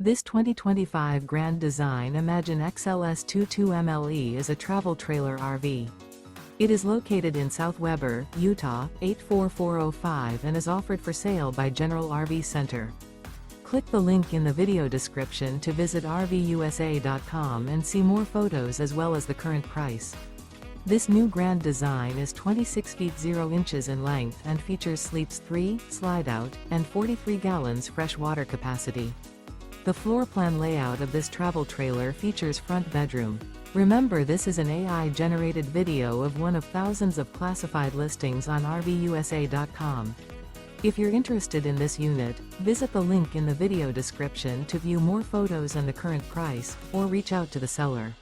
This 2025 Grand Design Imagine XLS 22MLE is a travel trailer RV. It is located in South Weber, Utah, 84405 and is offered for sale by General RV Center. Click the link in the video description to visit RVUSA.com and see more photos as well as the current price. This new Grand Design is 26 feet 0 inches in length and features sleeps 3, slide-out, and 43 gallons fresh water capacity. The floor plan layout of this travel trailer features front bedroom. Remember, this is an AI-generated video of one of thousands of classified listings on RVUSA.com. If you're interested in this unit, visit the link in the video description to view more photos and the current price, or reach out to the seller.